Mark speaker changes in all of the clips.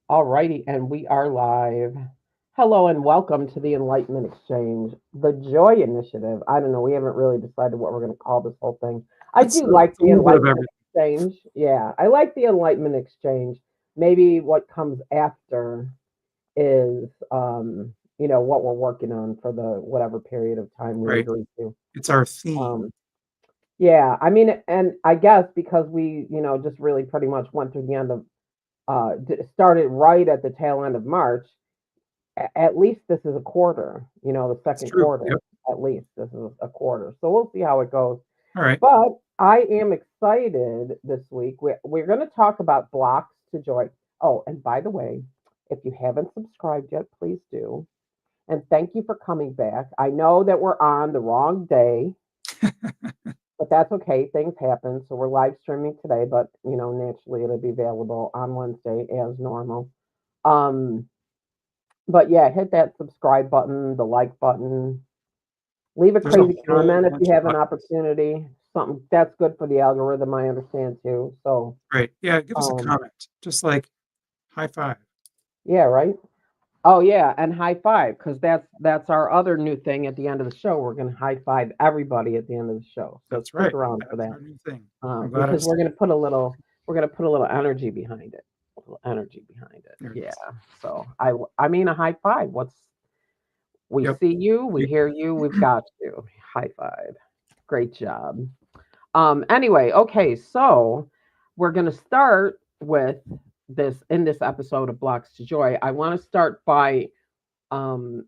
Speaker 1: Alrighty, and we are live. Hello and welcome to the Enlightenment Exchange, the Joy Initiative. I don't know, we haven't really decided what we're going to call this whole thing. I
Speaker 2: It's
Speaker 1: do
Speaker 2: a,
Speaker 1: like
Speaker 2: it's a
Speaker 1: the
Speaker 2: little bit of
Speaker 1: Enlightenment
Speaker 2: everything.
Speaker 1: Exchange. Yeah, I like the Enlightenment Exchange. Maybe what comes after is, what we're working on for the whatever period of time we
Speaker 2: Right.
Speaker 1: agree to.
Speaker 2: It's our theme.
Speaker 1: Um, yeah, I mean, and I guess because we, just really pretty much went through the end of, started right at the tail end of March. At least this is a quarter, the
Speaker 2: That's
Speaker 1: second
Speaker 2: true.
Speaker 1: quarter,
Speaker 2: Yep.
Speaker 1: at least this is a quarter. So we'll see how it goes.
Speaker 2: All right.
Speaker 1: But I am excited this week. We're going to talk about blocks to joy. Oh, and by the way, if you haven't subscribed yet, please do. And thank you for coming back. I know that we're on the wrong day, but that's okay. Things happen. So we're live streaming today, but naturally it'll be available on Wednesday as normal. Um, but yeah, hit that subscribe button, the like button. Leave a
Speaker 2: There's a
Speaker 1: crazy
Speaker 2: whole
Speaker 1: comment if
Speaker 2: bunch
Speaker 1: you
Speaker 2: of
Speaker 1: have an
Speaker 2: buttons.
Speaker 1: opportunity. Something that's good for the algorithm, I understand too. So,
Speaker 2: Right. Yeah. Give us a
Speaker 1: um,
Speaker 2: comment. Just like high five.
Speaker 1: yeah, right. Oh yeah, and high five because that's our other new thing at the end of the show. We're gonna high five everybody at the end of the show. So
Speaker 2: That's
Speaker 1: stick
Speaker 2: right.
Speaker 1: around for
Speaker 2: That's
Speaker 1: that
Speaker 2: our new thing. I'm glad
Speaker 1: because
Speaker 2: I've said it.
Speaker 1: we're gonna put a little energy behind it. A little energy behind it.
Speaker 2: There it
Speaker 1: Yeah.
Speaker 2: is.
Speaker 1: So I mean a high five. We
Speaker 2: Yep.
Speaker 1: see you, we
Speaker 2: You-
Speaker 1: hear you, we've got you. High five. Great job. Anyway, okay, so we're gonna start with this in this episode of Blocks to Joy. I want to start by um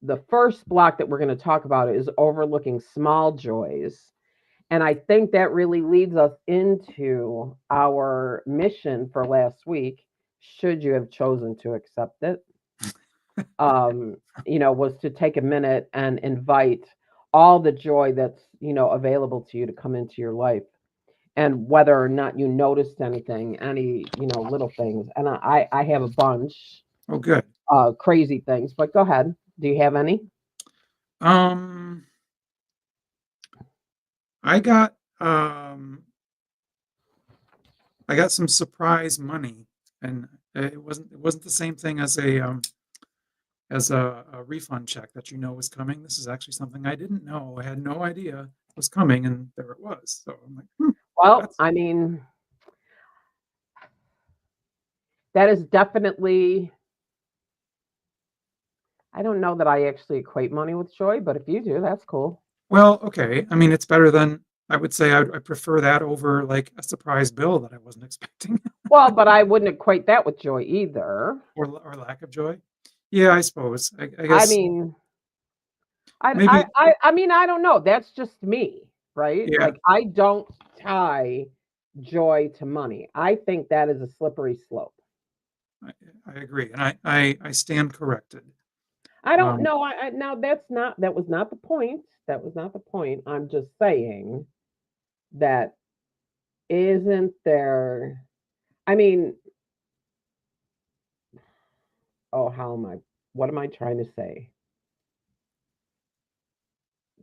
Speaker 1: the first block that we're going to talk about is overlooking small joys. And I think that really leads us into our mission for last week, should you have chosen to accept it. Was to take a minute and invite all the joy that's, available to you to come into your life. And whether or not you noticed anything, any, little things. And I have a bunch,
Speaker 2: Oh, good.
Speaker 1: crazy things, but go ahead. Do you have any?
Speaker 2: Um, I got um, I got some surprise money, and it wasn't the same thing as a refund check that was coming. This is actually something I didn't know. I had no idea was coming, and there it was. So I'm like,
Speaker 1: Well,
Speaker 2: that's
Speaker 1: I mean, that is definitely, I don't know that I actually equate money with joy, but if you do, that's cool.
Speaker 2: well, okay. I mean, it's better than I would say. I prefer that over like a surprise bill that I wasn't expecting,
Speaker 1: Well, but I wouldn't equate that with joy either.
Speaker 2: or lack of joy. Yeah, I suppose. I
Speaker 1: I
Speaker 2: guess
Speaker 1: mean,
Speaker 2: maybe.
Speaker 1: I mean, I don't know. That's just me, right?
Speaker 2: Yeah,
Speaker 1: Like, I don't tie joy to money. I think that is a slippery slope.
Speaker 2: I, I agree, and I stand corrected.
Speaker 1: I don't
Speaker 2: Um,
Speaker 1: know. Now that was not the point. That was not the point. I'm just saying that isn't there. I mean, oh, how am I? What am I trying to say?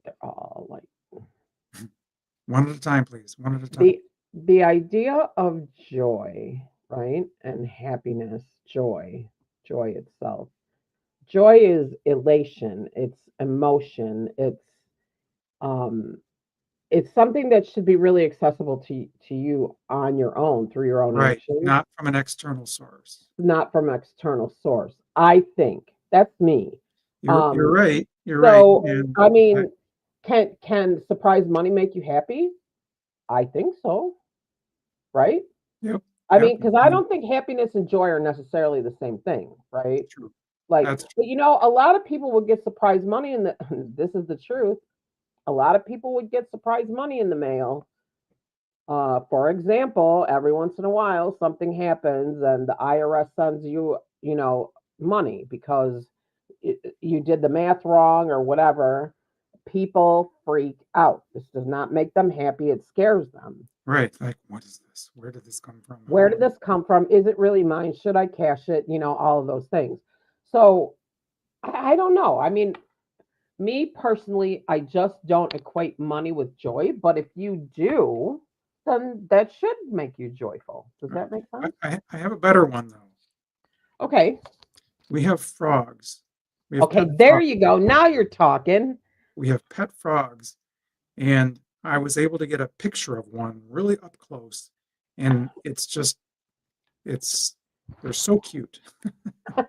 Speaker 1: They're all like
Speaker 2: one at a time, please. One at a time.
Speaker 1: the idea of joy, right? And happiness, joy itself. Joy is elation, it's emotion, um it's something that should be really accessible to you on your own through your own
Speaker 2: Right,
Speaker 1: actions,
Speaker 2: not from an external source.
Speaker 1: not from external source. I think that's me.
Speaker 2: You're
Speaker 1: Um
Speaker 2: right. You're right,
Speaker 1: so
Speaker 2: and
Speaker 1: I
Speaker 2: I,
Speaker 1: mean, can surprise money make you happy? I think so, right?
Speaker 2: yep,
Speaker 1: I
Speaker 2: yep.
Speaker 1: mean, because I don't think happiness and joy are necessarily the same thing, right?
Speaker 2: True.
Speaker 1: Like,
Speaker 2: That's
Speaker 1: but
Speaker 2: true.
Speaker 1: a lot of people would get surprise money in the. This is the truth. A lot of people would get surprise money in the mail. For example, every once in a while, something happens and the IRS sends you, money because you did the math wrong or whatever. People freak out. This does not make them happy. It scares them.
Speaker 2: Right. Like, what is this? Where did this come from?
Speaker 1: Where did this come from? Is it really mine? Should I cash it? All of those things. So I don't know. I mean, me personally, I just don't equate money with joy. But if you do, then that should make you joyful. Does
Speaker 2: Right.
Speaker 1: that make sense?
Speaker 2: I have a better one though.
Speaker 1: Okay.
Speaker 2: We have frogs. We have
Speaker 1: Okay,
Speaker 2: pet
Speaker 1: there
Speaker 2: frogs.
Speaker 1: you go. Now you're talking.
Speaker 2: We have pet frogs, and I was able to get a picture of one really up close, and it's they're so cute, and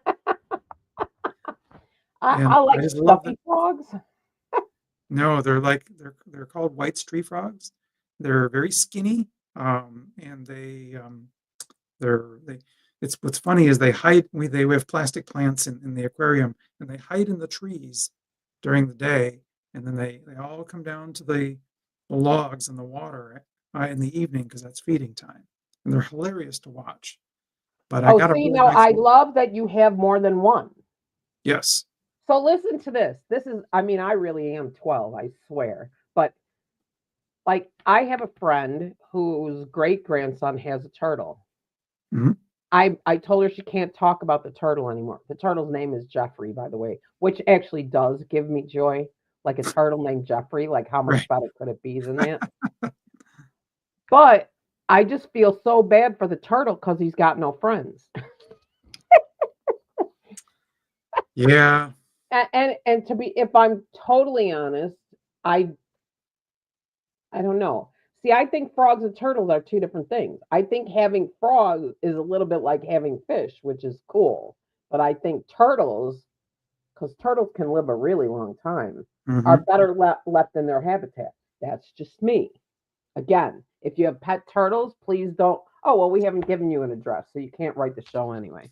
Speaker 1: I
Speaker 2: I
Speaker 1: like
Speaker 2: just love that.
Speaker 1: stuffy frogs.
Speaker 2: No, they're called white tree frogs. They're very skinny, and they it's what's funny is they hide they have plastic plants in the aquarium, and they hide in the trees during the day, and then they all come down to the logs and the water in the evening because that's feeding time, and they're hilarious to watch. But I
Speaker 1: Oh,
Speaker 2: got a
Speaker 1: see,
Speaker 2: really
Speaker 1: now
Speaker 2: nice
Speaker 1: I love that you have more than one.
Speaker 2: yes.
Speaker 1: So listen to this. This is, I mean, I really am 12, I swear. But like, I have a friend whose great grandson has a turtle.
Speaker 2: Mhm.
Speaker 1: I told her she can't talk about the turtle anymore. The turtle's name is Jeffrey, by the way, which actually does give me joy. Like a turtle named Jeffrey, like how much
Speaker 2: Right.
Speaker 1: better could it be than that? But I just feel so bad for the turtle because he's got no friends.
Speaker 2: Yeah.
Speaker 1: And to be, if I'm totally honest, I I don't know. See, I think frogs and turtles are two different things. I think having frogs is a little bit like having fish, which is cool. But I think turtles, because turtles can live a really long time, are
Speaker 2: Mhm.
Speaker 1: better left in their habitat. That's just me. Again, if you have pet turtles, please don't. Oh, well, we haven't given you an address, so you can't write the show anyway.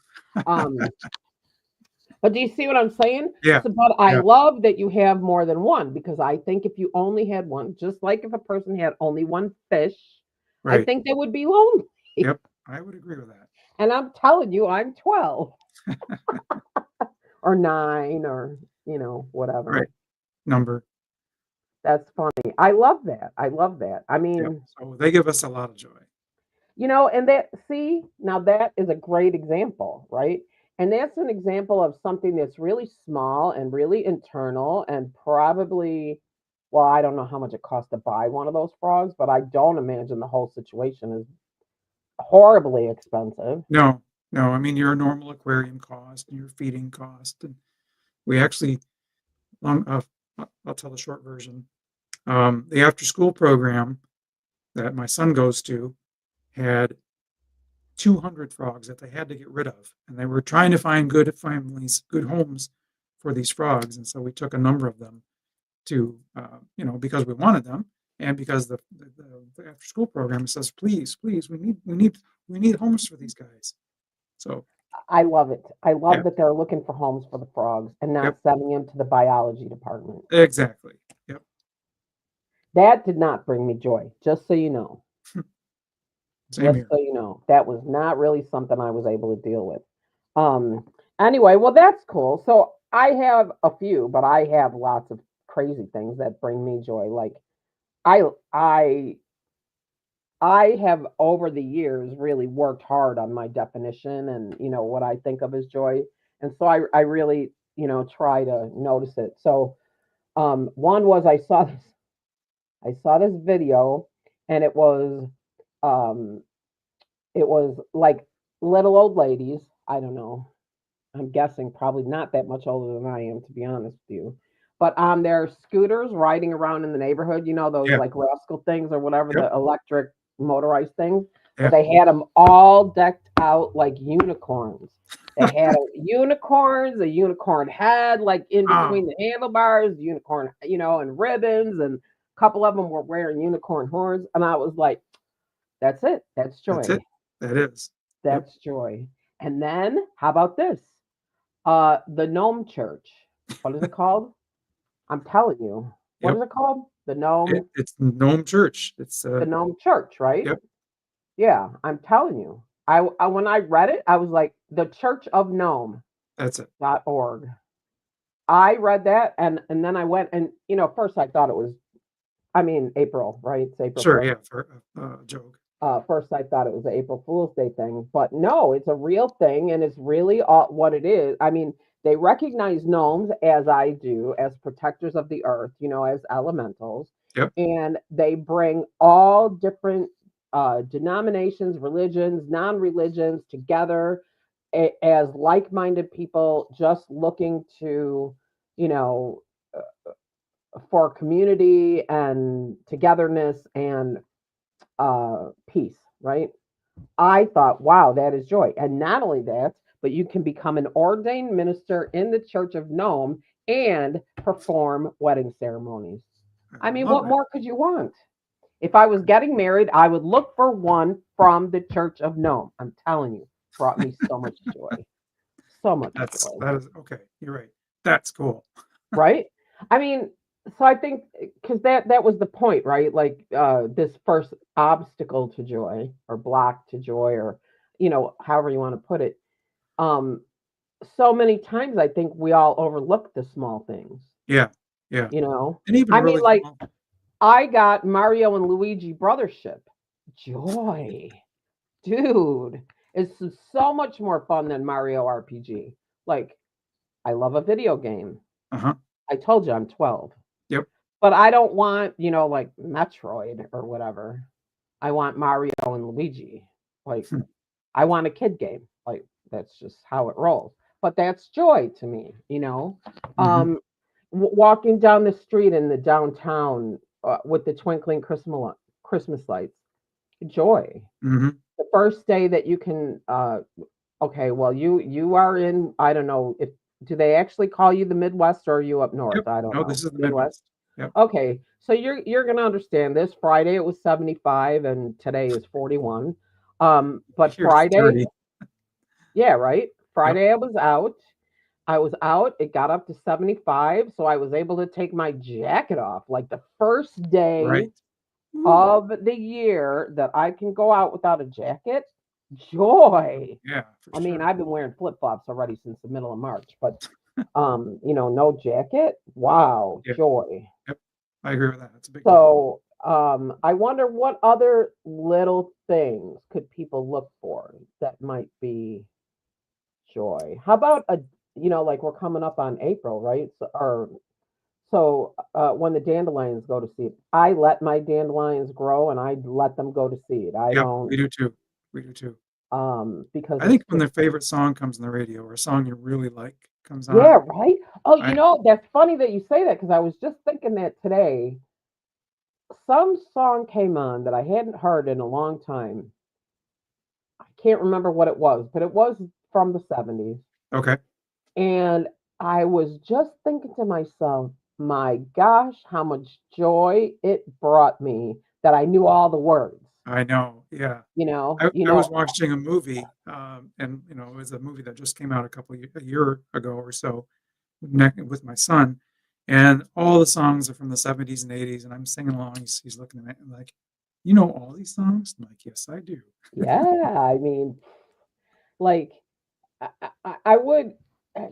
Speaker 1: Um, but do you see what I'm saying?
Speaker 2: Yeah.
Speaker 1: So, but I
Speaker 2: Yeah.
Speaker 1: love that you have more than one because I think if you only had one, just like if a person had only one fish, I
Speaker 2: Right.
Speaker 1: think they would be lonely.
Speaker 2: Yep. I would agree with that.
Speaker 1: And I'm telling you, I'm 12 or 9 or, whatever.
Speaker 2: Right. Number.
Speaker 1: That's funny. I love that. I love that. I
Speaker 2: Yep.
Speaker 1: mean,
Speaker 2: So they give us a lot of joy.
Speaker 1: and that, see, now that is a great example, right? And that's an example of something that's really small and really internal and probably, well, I don't know how much it costs to buy one of those frogs, but I don't imagine the whole situation is horribly expensive.
Speaker 2: No, no, I mean, your normal aquarium cost and your feeding cost, and we actually long I'll tell the short version. The after-school program that my son goes to had 200 frogs that they had to get rid of, and they were trying to find good families, good homes for these frogs, and so we took a number of them to, because we wanted them, and because the after-school program says, "Please, please, we need homes for these guys." So,
Speaker 1: I love it. I love
Speaker 2: yeah.
Speaker 1: that they're looking for homes for the frogs and
Speaker 2: Yep.
Speaker 1: not sending them to the biology department.
Speaker 2: Exactly. Yep.
Speaker 1: That did not bring me joy, just so you know.
Speaker 2: Same
Speaker 1: Just
Speaker 2: here.
Speaker 1: so you know, that was not really something I was able to deal with. Um, anyway, well, that's cool. So I have a few, but I have lots of crazy things that bring me joy. Like I, I, I have over the years really worked hard on my definition and what I think of as joy, and so I really try to notice it. So one was I saw this video, and um, it was like little old ladies. I don't know. I'm guessing probably not that much older than I am, to be honest with you. But on their scooters riding around in the neighborhood, those
Speaker 2: Yeah.
Speaker 1: like rascal things or whatever,
Speaker 2: Yep.
Speaker 1: the electric motorized things. Well,
Speaker 2: Yeah.
Speaker 1: they had them all decked out like unicorns. They had a unicorn head, like in between
Speaker 2: Oh,
Speaker 1: the handlebars, unicorn, and ribbons, and a couple of them were wearing unicorn horns. And I was like, that's it. That's
Speaker 2: that's
Speaker 1: joy.
Speaker 2: it. That is. Yep.
Speaker 1: That's joy. And then how about this? The Gnome Church. What is it called? I'm telling you. What
Speaker 2: Yep.
Speaker 1: is it called?
Speaker 2: It's Gnome Church.
Speaker 1: The Gnome Church, right?
Speaker 2: Yep.
Speaker 1: Yeah, I'm telling you. I when I read it, I was like, the Church of
Speaker 2: That's it.
Speaker 1: Gnome.org. I read that and then I went and first I thought it was, I mean, April, right? It's April
Speaker 2: Sure.
Speaker 1: 5th.
Speaker 2: Yeah. For a joke.
Speaker 1: First I thought it was an April Fool's Day thing, but no, it's a real thing, and it's really what it is. I mean, they recognize gnomes, as I do, as protectors of the earth, as elementals,
Speaker 2: Yep.
Speaker 1: and they bring all different denominations, religions, non-religions together as like-minded people just looking to, you know, for community and togetherness and peace, right? I thought, wow, that is joy. And not only that, but you can become an ordained minister in the Church of Nome and perform wedding ceremonies.
Speaker 2: I
Speaker 1: I mean,
Speaker 2: love
Speaker 1: what
Speaker 2: it.
Speaker 1: more could you want? If I was getting married, I would look for one from the Church of Nome. I'm telling you, brought me so much joy. So much joy,
Speaker 2: That is okay. You're right. That's cool.
Speaker 1: right? I mean, so I think because that was the point, right? Like this first obstacle to joy or block to joy or however you want to put it. Um, so many times I think we all overlook the small things,
Speaker 2: Yeah, yeah,
Speaker 1: you know.
Speaker 2: and even
Speaker 1: I mean,
Speaker 2: really
Speaker 1: like
Speaker 2: small.
Speaker 1: I got Mario and Luigi Brothership. Joy. Dude, it's so much more fun than Mario RPG. Like, I love a video game.
Speaker 2: Uh-huh.
Speaker 1: I told you I'm 12,
Speaker 2: Yep.
Speaker 1: but I don't want, like Metroid or whatever. I want Mario and Luigi. Like,
Speaker 2: Hmm.
Speaker 1: I want a kid game. Like, that's just how it rolls. But that's joy to me.
Speaker 2: Mhm.
Speaker 1: Walking down the street in the downtown with the twinkling Christmas lights, joy.
Speaker 2: Mhm.
Speaker 1: The first day that you can okay, well you are in, I don't know, if do they actually call you the Midwest or are you up
Speaker 2: Yep.
Speaker 1: north? I don't
Speaker 2: No,
Speaker 1: know.
Speaker 2: this is the
Speaker 1: Midwest.
Speaker 2: Midwest. Yep.
Speaker 1: Okay. So you're going to understand this. Friday it was 75 and today is 41. But
Speaker 2: Here's
Speaker 1: Friday,
Speaker 2: 30.
Speaker 1: yeah, right?
Speaker 2: Yep.
Speaker 1: Friday I was out. I was out. It got up to 75, so I was able to take my jacket off like the first day
Speaker 2: Right. Ooh.
Speaker 1: of the year that I can go out without a jacket. Joy.
Speaker 2: Yeah, for
Speaker 1: I mean,
Speaker 2: sure.
Speaker 1: I've been wearing flip-flops already since the middle of March, but no jacket. Wow,
Speaker 2: Yeah.
Speaker 1: joy.
Speaker 2: Yep. I agree with that. It's a big deal.
Speaker 1: So, I wonder what other little things could people look for that might be joy. How about like we're coming up on April, right? So when the dandelions go to seed, I let my dandelions grow and I let them go to seed. I
Speaker 2: Yep.
Speaker 1: don't
Speaker 2: We do too. We do too.
Speaker 1: because
Speaker 2: I
Speaker 1: it's
Speaker 2: think when
Speaker 1: just
Speaker 2: their favorite song comes on the radio or a song you really like comes on,
Speaker 1: yeah, right? Oh,
Speaker 2: I
Speaker 1: that's funny that you say that because I was just thinking that today. Some song came on that I hadn't heard in a long time. I can't remember what it was, but it was from the 70s.
Speaker 2: okay.
Speaker 1: And I was just thinking to myself, my gosh, how much joy it brought me that I knew all the words.
Speaker 2: I know. Yeah.
Speaker 1: You know, you
Speaker 2: I was
Speaker 1: know,
Speaker 2: watching a movie, and it was a movie that just came out a year ago or so, with my son, and all the songs are from the 70s and 80s, and I'm singing along. He's looking at me and like, you know all these songs? I'm like, yes, I do.
Speaker 1: yeah, I mean, like I would.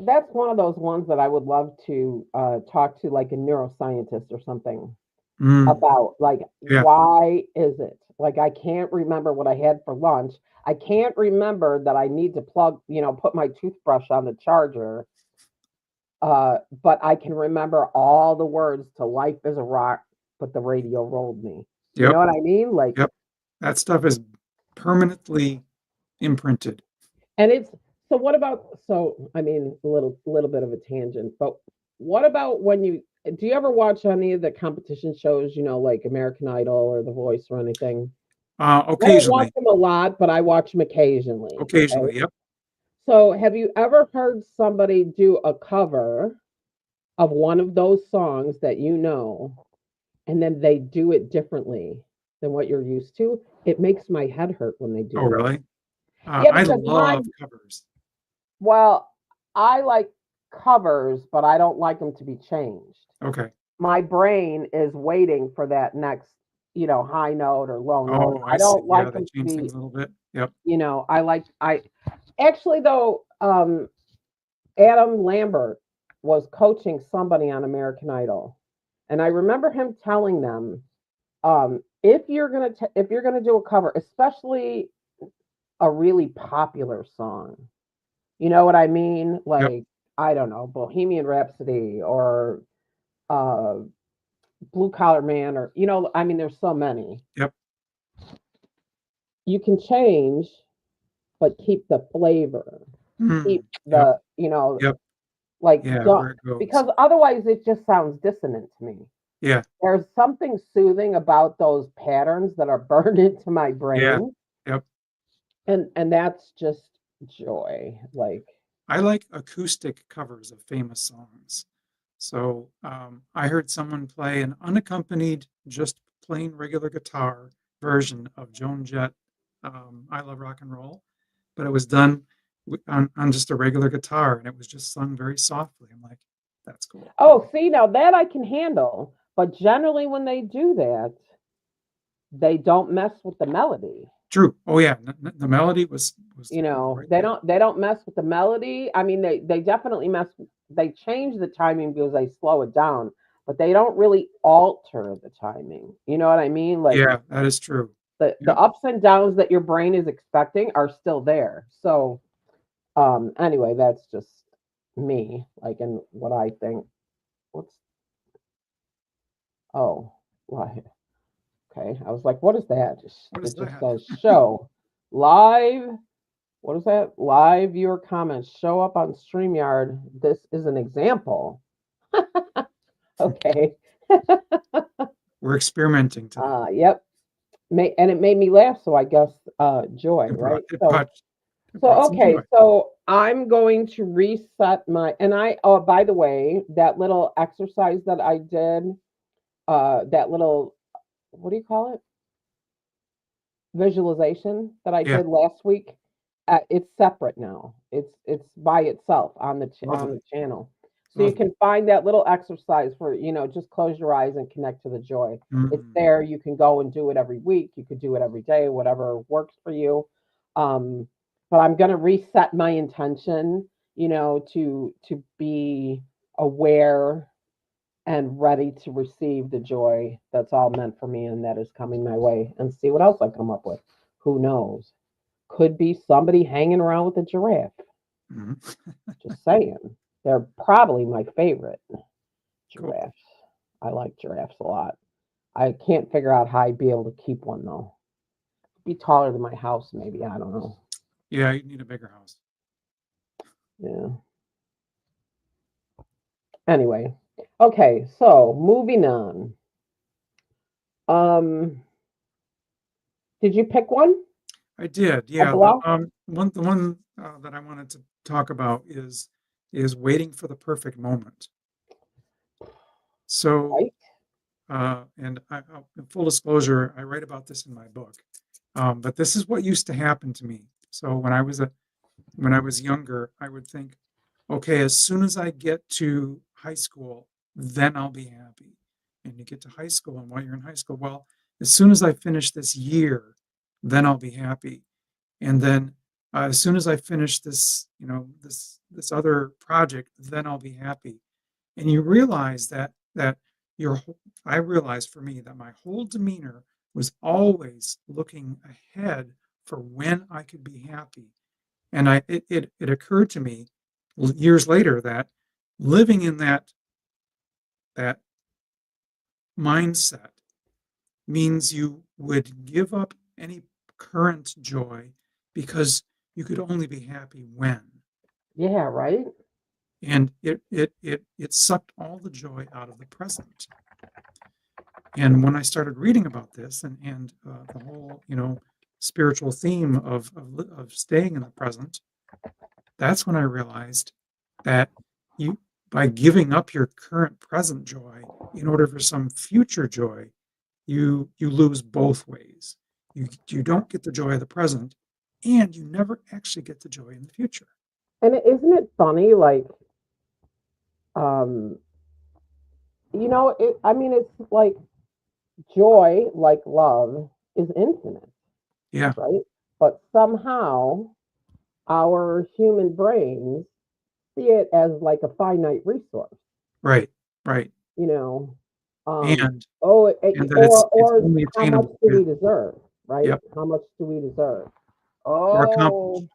Speaker 1: That's one of those ones that I would love to talk to, like a neuroscientist or something
Speaker 2: Mm,
Speaker 1: about. Like,
Speaker 2: yeah.
Speaker 1: why is it? Like, I can't remember what I had for lunch. I can't remember that I need to put my toothbrush on the charger. But I can remember all the words to "Life Is a Rock," but the radio rolled me. You know
Speaker 2: Yep.
Speaker 1: what I mean? Like,
Speaker 2: Yep. That stuff is permanently imprinted.
Speaker 1: and it's so. What about I mean, a little bit of a tangent, but what about when you do you ever watch any of the competition shows? Like American Idol or The Voice or anything? I don't watch
Speaker 2: Occasionally,
Speaker 1: them a lot, but I watch them occasionally. Okay.
Speaker 2: occasionally. Yep.
Speaker 1: So, have you ever heard somebody do a cover of one of those songs that and then they do it differently than what you're used to? It makes my head hurt when they
Speaker 2: Oh,
Speaker 1: do it.
Speaker 2: really?
Speaker 1: Yeah,
Speaker 2: I
Speaker 1: because
Speaker 2: love covers.
Speaker 1: well, I like covers, but I don't like them to be changed.
Speaker 2: Okay.
Speaker 1: My brain is waiting for that next, high note or low note.
Speaker 2: Oh, I
Speaker 1: I
Speaker 2: see.
Speaker 1: don't
Speaker 2: Yeah,
Speaker 1: like
Speaker 2: they
Speaker 1: them to
Speaker 2: change
Speaker 1: be,
Speaker 2: things a little bit. Yep.
Speaker 1: I actually though, Adam Lambert was coaching somebody on American Idol, and I remember him telling them, if you're gonna do a cover, especially a really popular song, you know what I mean?
Speaker 2: Yep.
Speaker 1: Like I don't know, Bohemian Rhapsody or uh, Blue Collar Man, or I mean, there's so many.
Speaker 2: Yep.
Speaker 1: You can change, but keep the flavor.
Speaker 2: Mm,
Speaker 1: keep
Speaker 2: yep,
Speaker 1: the,
Speaker 2: yep,
Speaker 1: like
Speaker 2: yeah,
Speaker 1: don't,
Speaker 2: where it goes.
Speaker 1: because otherwise it just sounds dissonant to me.
Speaker 2: Yeah,
Speaker 1: There's something soothing about those patterns that are burned into my
Speaker 2: yeah,
Speaker 1: brain,
Speaker 2: yep.
Speaker 1: and that's just joy. Like,
Speaker 2: I like acoustic covers of famous songs. So I heard someone play an unaccompanied, just plain regular guitar version of Joan Jett, "I Love Rock and Roll," but it was done on just a regular guitar, and it was just sung very softly. I'm like, that's cool.
Speaker 1: oh, see, now that I can handle, but generally when they do that, they don't mess with the melody.
Speaker 2: True. Oh yeah, the melody was right
Speaker 1: They
Speaker 2: there.
Speaker 1: don't mess with the melody. I mean, they definitely they change the timing because they slow it down, but they don't really alter the timing. You know what I mean? Like
Speaker 2: Yeah, that is true.
Speaker 1: the
Speaker 2: Yep.
Speaker 1: ups and downs that your brain is expecting are still there. So, anyway, that's just me, like, and what I think. What's oh, why? Okay, I was like, what is that?
Speaker 2: What is
Speaker 1: It just
Speaker 2: that?
Speaker 1: says show live. What is that? Live viewer comments show up on StreamYard. This is an example. Okay.
Speaker 2: We're experimenting today.
Speaker 1: Yep. And it made me laugh, so I guess joy,
Speaker 2: It brought
Speaker 1: right?
Speaker 2: it
Speaker 1: So
Speaker 2: brought it brought some
Speaker 1: okay,
Speaker 2: joy.
Speaker 1: so I'm going to reset my, and I, oh, by the way, that little exercise that I did, that little, what do you call it? Visualization that I
Speaker 2: Yeah,
Speaker 1: did last week. It's separate now. It's by itself on on
Speaker 2: lovely,
Speaker 1: the channel. So you
Speaker 2: lovely.
Speaker 1: can find that little exercise for, just close your eyes and connect to the joy. It's
Speaker 2: Mm,
Speaker 1: there. You can go and do it every week. You could do it every day, whatever works for you. Um, but I'm going to reset my intention, to be aware and ready to receive the joy that's all meant for me and that is coming my way, and see what else I come up with. Who knows? Could be somebody hanging around with a giraffe.
Speaker 2: mhm.
Speaker 1: Just saying. They're probably my favorite,
Speaker 2: Cool.
Speaker 1: giraffes. I like giraffes a lot. I can't figure out how I'd be able to keep one though. Be taller than my house, maybe. I don't know.
Speaker 2: Yeah, you need a bigger house.
Speaker 1: Yeah. Anyway. Okay, so moving on. Um, did you pick one?
Speaker 2: I did.
Speaker 1: A
Speaker 2: Yeah,
Speaker 1: block?
Speaker 2: the one that I wanted to talk about is waiting for the perfect moment. So,
Speaker 1: Right?
Speaker 2: and in full disclosure, I write about this in my book. But this is what used to happen to me. So when I was younger, I would think, okay, as soon as I get to high school, then I'll be happy. And you get to high school, and while you're in high school, well, as soon as I finish this year, then I'll be happy. And then as soon as I finish this, this other project, then I'll be happy. And you realize that your I realized for me that my whole demeanor was always looking ahead for when I could be happy. And it occurred to me years later that living in that mindset means you would give up any current joy because you could only be happy when.
Speaker 1: Yeah, right?
Speaker 2: And it sucked all the joy out of the present. And when I started reading about this and the whole spiritual theme of staying in the present, that's when I realized that you by giving up your current present joy in order for some future joy, you lose both ways. You don't get the joy of the present, and you never actually get the joy in the future.
Speaker 1: And isn't it funny? Like, um, I mean, it's like joy, like love, is infinite,
Speaker 2: Yeah,
Speaker 1: right? But somehow our human brains see it as like a finite resource,
Speaker 2: right, right.
Speaker 1: you know.
Speaker 2: And
Speaker 1: Oh,
Speaker 2: and that it's
Speaker 1: or
Speaker 2: only
Speaker 1: how much
Speaker 2: attainable.
Speaker 1: do
Speaker 2: Yeah,
Speaker 1: we deserve, right?
Speaker 2: yep.
Speaker 1: How much do we deserve?
Speaker 2: Or
Speaker 1: Oh,
Speaker 2: accomplished.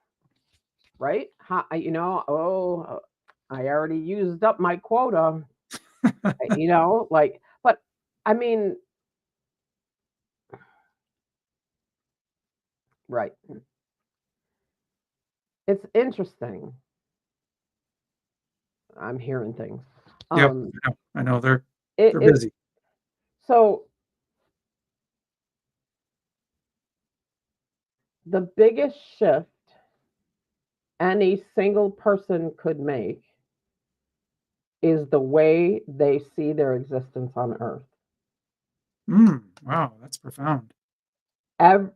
Speaker 1: right. I already used up my quota, like, but I mean, right. it's interesting. I'm hearing things.
Speaker 2: Yep,
Speaker 1: Um,
Speaker 2: I know they're
Speaker 1: it's
Speaker 2: busy.
Speaker 1: so the biggest shift any single person could make is the way they see their existence on earth.
Speaker 2: Wow, that's profound.
Speaker 1: Ev-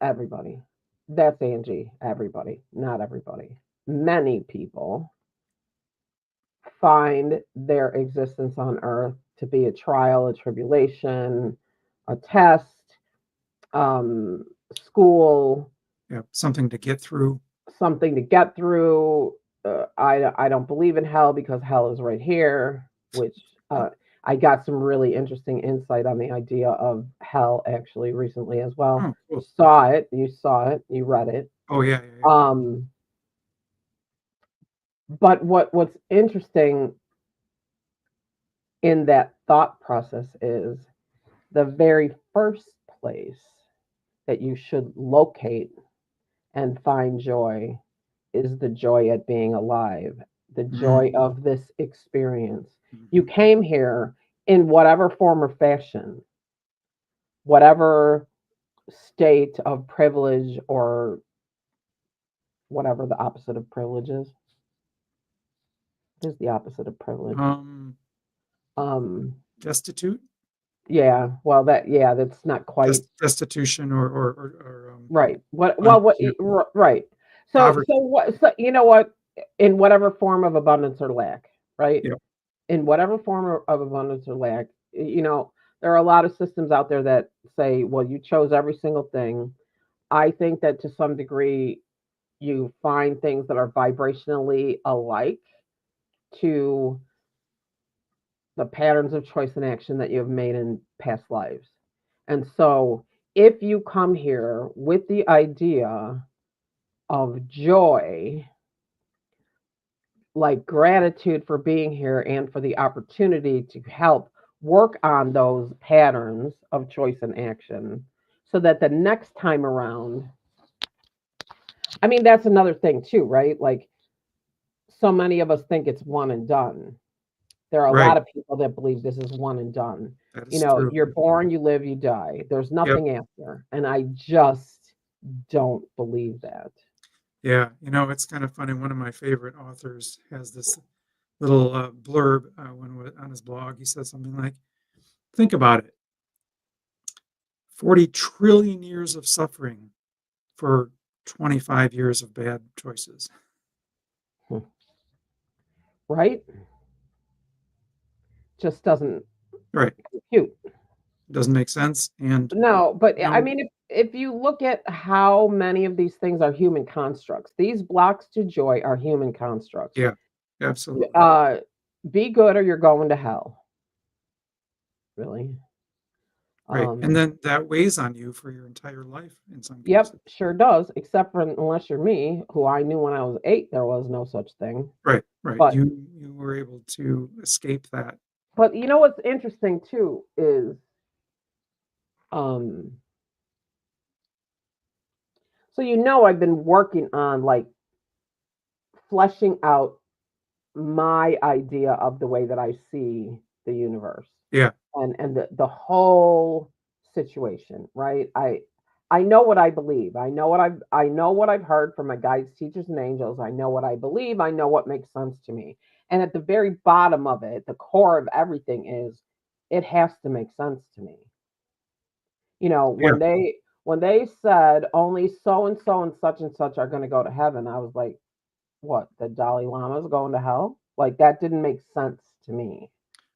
Speaker 1: Everybody. That's Angie. Everybody. Not everybody. Many people find their existence on earth to be a trial, a tribulation, a test, um, school,
Speaker 2: Yep, something to get through.
Speaker 1: something to get through. I don't believe in hell because hell is right here, which I got some really interesting insight on the idea of hell actually recently as well.
Speaker 2: Oh, cool.
Speaker 1: You saw it, you read it.
Speaker 2: Oh, yeah, yeah, yeah.
Speaker 1: Um, but what's interesting in that thought process is the very first place that you should locate and find joy is the joy at being alive, the
Speaker 2: Mm,
Speaker 1: joy of this experience. You
Speaker 2: mhm.
Speaker 1: came here in whatever form or fashion, whatever state of privilege or whatever the opposite of privilege is. What is the opposite of privilege?
Speaker 2: Um,
Speaker 1: Um,
Speaker 2: destitute,
Speaker 1: yeah, well, yeah, that's not quite
Speaker 2: destitution, or
Speaker 1: right. What,
Speaker 2: un-
Speaker 1: well, what,
Speaker 2: you know,
Speaker 1: right.
Speaker 2: poverty.
Speaker 1: So you know what? In whatever form of abundance or lack, right?
Speaker 2: Yep.
Speaker 1: In whatever form of abundance or lack, there are a lot of systems out there that say, well, you chose every single thing. I think that to some degree, you find things that are vibrationally alike to the patterns of choice and action that you have made in past lives. And so, if you come here with the idea of joy, like gratitude for being here and for the opportunity to help work on those patterns of choice and action so that the next time around, I mean, that's another thing too, right? Like, so many of us think it's one and done. There are a lot
Speaker 2: Right.
Speaker 1: of people that believe this is one and done.
Speaker 2: That is true.
Speaker 1: You're born, you live, you die. There's
Speaker 2: Yep.
Speaker 1: nothing after. And I just don't believe that.
Speaker 2: Yeah. It's kind of funny. One of my favorite authors has this little blurb on his blog. He says something like, think about it, 40 trillion years of suffering for 25 years of bad choices.
Speaker 1: Hmm. Right? Just doesn't
Speaker 2: Right.
Speaker 1: compute.
Speaker 2: Doesn't make sense. And,
Speaker 1: No, but
Speaker 2: you
Speaker 1: I
Speaker 2: know,
Speaker 1: mean, if you look at how many of these things are human constructs, these blocks to joy are human constructs.
Speaker 2: yeah, absolutely.
Speaker 1: Uh, be good or you're going to hell. Really?
Speaker 2: Right. And
Speaker 1: Um,
Speaker 2: then that weighs on you for your entire life in some
Speaker 1: yep,
Speaker 2: cases.
Speaker 1: sure does. Except for unless you're me, who I knew when I was 8, there was no such thing.
Speaker 2: Right, right.
Speaker 1: But
Speaker 2: You were able to escape that.
Speaker 1: you know what's interesting too is um, so I've been working on like fleshing out my idea of the way that I see the universe
Speaker 2: Yeah,
Speaker 1: and the whole situation, right? I know what I believe. I know what I've heard from my guides, teachers, and angels. I know what I believe. I know what makes sense to me. And at the very bottom of it, the core of everything is it has to make sense to me.
Speaker 2: yeah,
Speaker 1: When they said only so and such are going to go to heaven, I was like, what? The Dalai Lama's going to hell? Like that didn't make sense to me.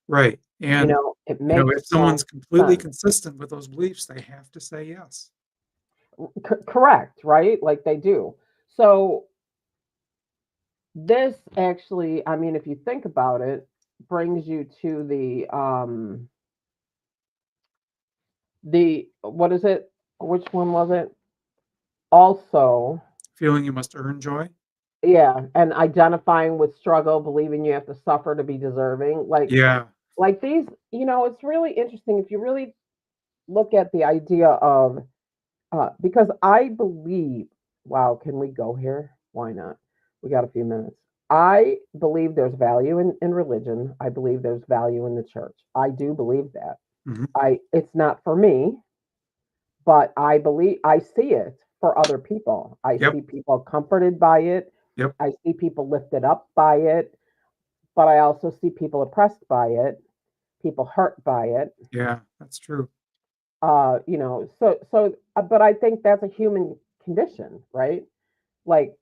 Speaker 2: right. And,
Speaker 1: It makes
Speaker 2: if
Speaker 1: no
Speaker 2: someone's completely
Speaker 1: sense.
Speaker 2: consistent with those beliefs, they have to say yes.
Speaker 1: Correct, right? Like they do. So this actually, I mean, if you think about it, brings you to the what is it? Which one was it? Also,
Speaker 2: Feeling you must earn joy.
Speaker 1: yeah, and identifying with struggle, believing you have to suffer to be deserving.
Speaker 2: Yeah.
Speaker 1: Like these, it's really interesting if you really look at the idea of because I believe, wow, can we go here? Why not? We got a few minutes. I believe there's value in religion. I believe there's value in the church. I do believe that.
Speaker 2: Hmm.
Speaker 1: It's not for me, but I see it for other people. I
Speaker 2: Yep.
Speaker 1: see people comforted by it.
Speaker 2: Yep.
Speaker 1: I see people lifted up by it, but I also see people oppressed by it, people hurt by it.
Speaker 2: Yeah, that's true.
Speaker 1: But I think that's a human condition, right? Like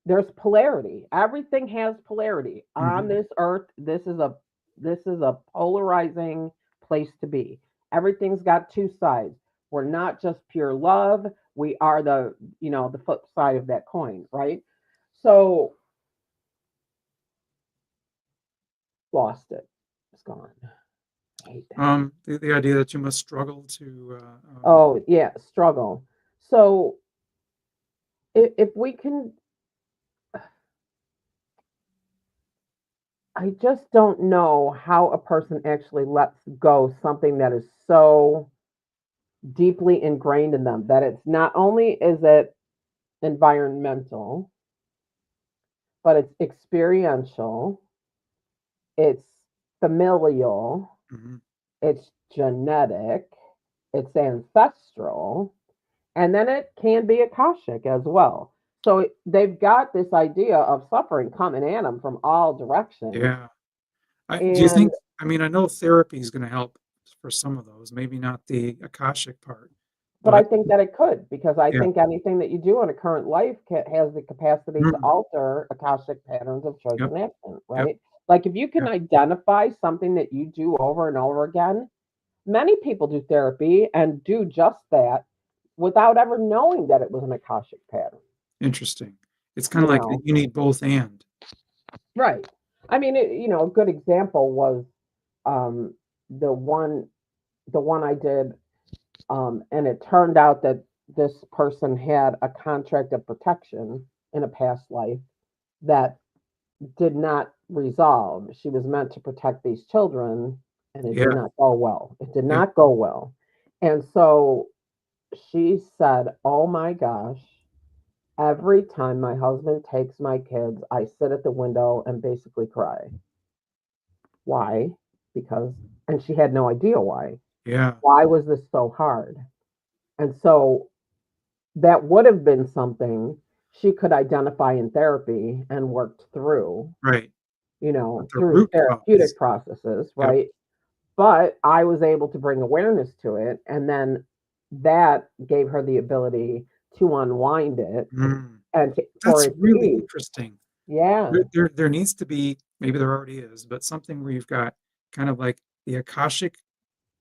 Speaker 1: there's polarity. Everything has polarity on
Speaker 2: Hmm.
Speaker 1: this earth. This is a polarizing place to be. Everything's got two sides. We're not just pure love. We are the flip side of that coin, right? So lost it. It's gone. I hate that.
Speaker 2: The idea that you must struggle to,
Speaker 1: Oh yeah, struggle. So if we can, I just don't know how a person actually lets go something that is so deeply ingrained in them that it's not only is it environmental, but it's experiential, it's familial,
Speaker 2: mhm.
Speaker 1: it's genetic, it's ancestral, and then it can be akashic as well. So they've got this idea of suffering coming at them from all directions,
Speaker 2: Yeah. Do you
Speaker 1: and
Speaker 2: think, I mean, I know therapy is going to help for some of those, maybe not the Akashic part,
Speaker 1: but I
Speaker 2: but
Speaker 1: think that it could, because I
Speaker 2: yeah,
Speaker 1: think anything that you do in a current life has the capacity to
Speaker 2: mm,
Speaker 1: alter Akashic patterns of choice
Speaker 2: yep,
Speaker 1: and action,
Speaker 2: yep,
Speaker 1: right? Like if you can
Speaker 2: yep,
Speaker 1: identify something that you do over and over again, many people do therapy and do just that without ever knowing that it was an Akashic pattern,
Speaker 2: interesting. It's kind
Speaker 1: you
Speaker 2: of like
Speaker 1: know?
Speaker 2: you need both and.
Speaker 1: Right. I mean, a good example was um, the one, the one I did, and it turned out that this person had a contract of protection in a past life that did not resolve. She was meant to protect these children, and it did
Speaker 2: Yeah,
Speaker 1: not go well. It did
Speaker 2: yep,
Speaker 1: not go well. And so she said, "Oh my gosh, every time my husband takes my kids, I sit at the window and basically cry." Why? Because, and she had no idea why.
Speaker 2: yeah,
Speaker 1: Why was this so hard? And so that would have been something she could identify in therapy and worked through,
Speaker 2: right. At the
Speaker 1: through
Speaker 2: root
Speaker 1: therapeutic
Speaker 2: cause.
Speaker 1: processes,
Speaker 2: Yep.
Speaker 1: right? But I was able to bring awareness to it. And then that gave her the ability to unwind it
Speaker 2: Mm.
Speaker 1: and for
Speaker 2: That's
Speaker 1: it to
Speaker 2: really
Speaker 1: ease.
Speaker 2: interesting.
Speaker 1: Yeah.
Speaker 2: There needs to be, maybe there already is, but something where you've got kind of like the Akashic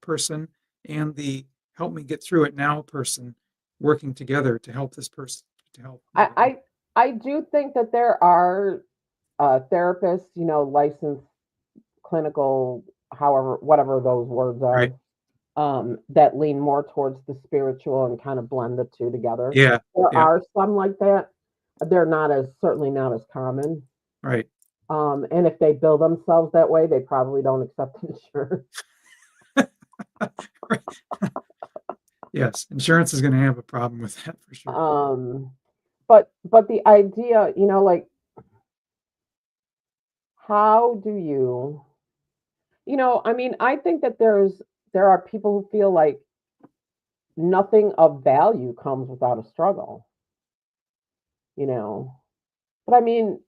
Speaker 2: person and the help me get through it now person working together to help this person to help
Speaker 1: I,
Speaker 2: the
Speaker 1: I, I do think that there are therapists, licensed clinical, however, whatever those words
Speaker 2: right.
Speaker 1: are, that lean more towards the spiritual and kind of blend the two together.
Speaker 2: Yeah.
Speaker 1: There
Speaker 2: Yeah.
Speaker 1: are some like that. They're not as certainly not as common.
Speaker 2: Right.
Speaker 1: And if they bill themselves that way, they probably don't accept insurance.
Speaker 2: Right. Yes. Insurance is going to have a problem with that for sure.
Speaker 1: Um, but the idea, like how do I mean, I think that there are people who feel like nothing of value comes without a struggle, you know. But I mean,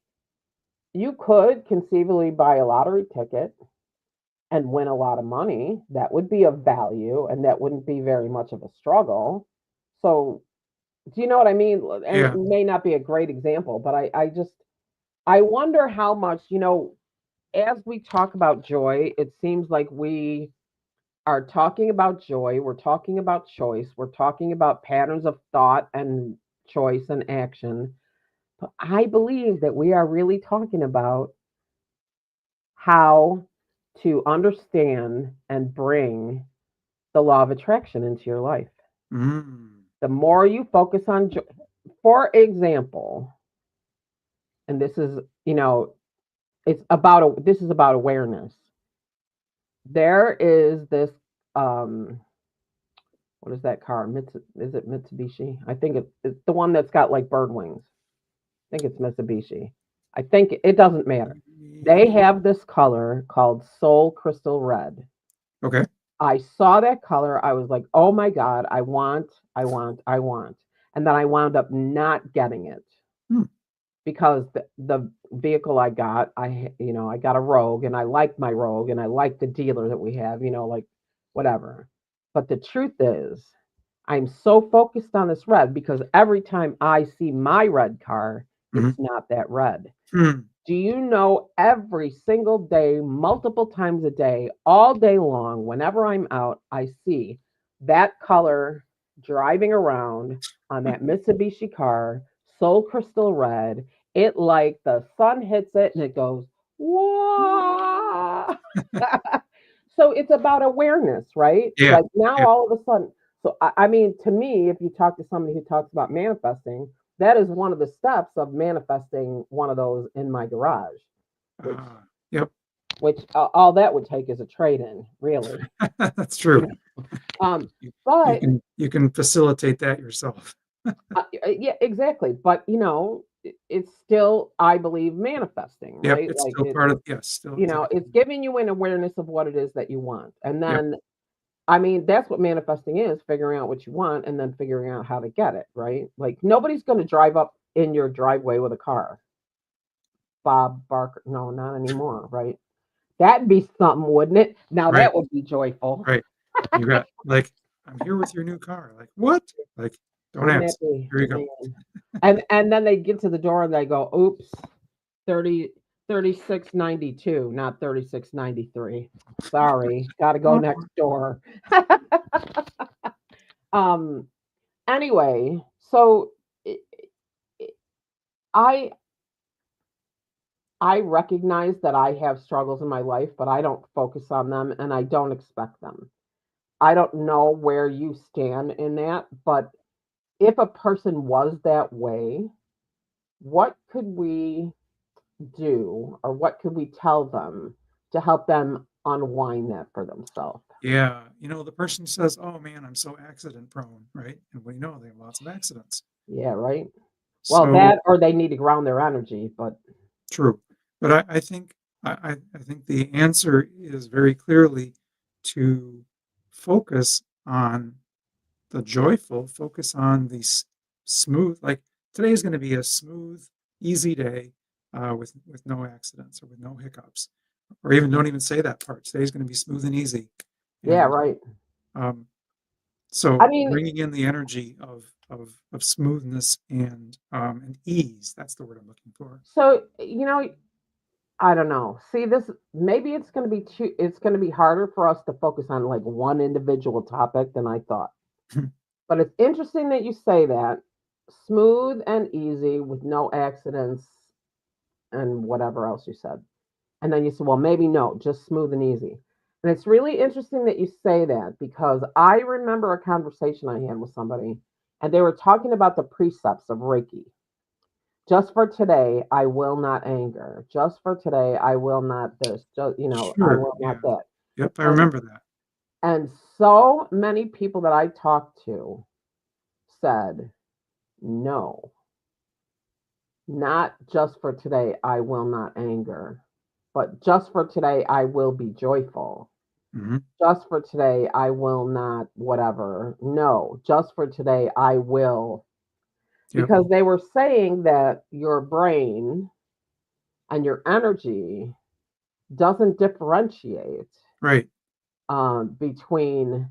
Speaker 1: you could conceivably buy a lottery ticket and win a lot of money. That would be of value and that wouldn't be very much of a struggle. So, do you know what I mean? And it
Speaker 2: Yeah.
Speaker 1: may not be a great example, but I wonder how much, as we talk about joy, it seems like we are talking about joy, we're talking about choice, we're talking about patterns of thought and choice and action. But I believe that we are really talking about how to understand and bring the law of attraction into your life.
Speaker 2: Mm.
Speaker 1: The more you focus on joy, for example, and this is about awareness. There is this um what is that car? Is it Mitsubishi? I think it's the one that's got like bird wings. think it's Mitsubishi. I think it doesn't matter. They have this color called Soul Crystal Red.
Speaker 2: Okay.
Speaker 1: I saw that color. I was like, oh my God, I want, I want, I want. And then I wound up not getting it
Speaker 2: Hmm.
Speaker 1: because the vehicle I got, I got a Rogue and I like my Rogue and I like the dealer that we have, like whatever. But the truth is, I'm so focused on this red because every time I see my red car,
Speaker 2: Mhm.
Speaker 1: it's not that red.
Speaker 2: Hmm.
Speaker 1: Do you know every single day, multiple times a day, all day long, whenever I'm out, I see that color driving around on that Mitsubishi car, Soul Crystal Red. It like the sun hits it and it goes, whoa. So it's about awareness, right?
Speaker 2: Yeah.
Speaker 1: Like now
Speaker 2: Yeah.
Speaker 1: all of a sudden, so I mean, to me, if you talk to somebody who talks about manifesting, that is one of the steps of manifesting one of those in my garage, which
Speaker 2: Yep.
Speaker 1: all that would take is a trade in, really.
Speaker 2: That's
Speaker 1: You
Speaker 2: true.
Speaker 1: know, um,
Speaker 2: You, you
Speaker 1: but
Speaker 2: can you can facilitate that yourself.
Speaker 1: yeah, exactly. But it's still, I believe, manifesting,
Speaker 2: Yep.
Speaker 1: right?
Speaker 2: It's
Speaker 1: Like
Speaker 2: still part of, yes, still
Speaker 1: it's
Speaker 2: exactly.
Speaker 1: giving you an awareness of what it is that you want, and
Speaker 2: Yep.
Speaker 1: then I mean, that's what manifesting is, figuring out what you want and then figuring out how to get it, right? Like nobody's going to drive up in your driveway with a car. Bob Barker, no, not anymore, right? That'd be something, wouldn't it? Now
Speaker 2: Right.
Speaker 1: that would be joyful.
Speaker 2: Right. You got like, I'm here with your new car. Like, what? Like, don't
Speaker 1: Wouldn't that
Speaker 2: ask.
Speaker 1: be,
Speaker 2: Here you go.
Speaker 1: man? And then they get to the door and they go, oops, 3692, not 3693. Sorry, got to go next door. um anyway, so i- I I recognize that I have struggles in my life, but I don't focus on them and I don't expect them. I don't know where you stand in that, but if a person was that way, what could we do or what could we tell them to help them unwind that for themselves?
Speaker 2: Yeah. The person says, oh man, I'm so accident prone, right? And we know they have lots of accidents.
Speaker 1: Yeah, right. Well,
Speaker 2: So
Speaker 1: that or they need to ground their energy, but
Speaker 2: true. But I think I think the answer is very clearly to focus on the joyful, focus on the smooth. Like today is going to be a smooth, easy day with no accidents or with no hiccups, or even don't even say that part. Today's going to be smooth and easy,
Speaker 1: yeah,
Speaker 2: and
Speaker 1: right.
Speaker 2: um,
Speaker 1: I
Speaker 2: so
Speaker 1: mean,
Speaker 2: bringing in the energy of smoothness and ease. That's the word I'm looking for.
Speaker 1: so I don't know. See, this maybe it's going to be harder for us to focus on like one individual topic than I thought. But it's interesting that you say that. Smooth and easy with no accidents and whatever else you said. And then you said, well, maybe no, just smooth and easy. And it's really interesting that you say that because I remember a conversation I had with somebody and they were talking about the precepts of Reiki. Just for today, I will not anger. Just for today, I will not this. Just, I
Speaker 2: Sure.
Speaker 1: will
Speaker 2: Yeah.
Speaker 1: not that.
Speaker 2: Yep. I
Speaker 1: And
Speaker 2: remember that.
Speaker 1: and so many people that I talked to said, no, not just for today, I will not anger, but just for today, I will be joyful.
Speaker 2: Hmm.
Speaker 1: Just for today, I will not whatever. No, just for today, I will.
Speaker 2: Yep.
Speaker 1: Because they were saying that your brain and your energy doesn't differentiate
Speaker 2: Right.
Speaker 1: between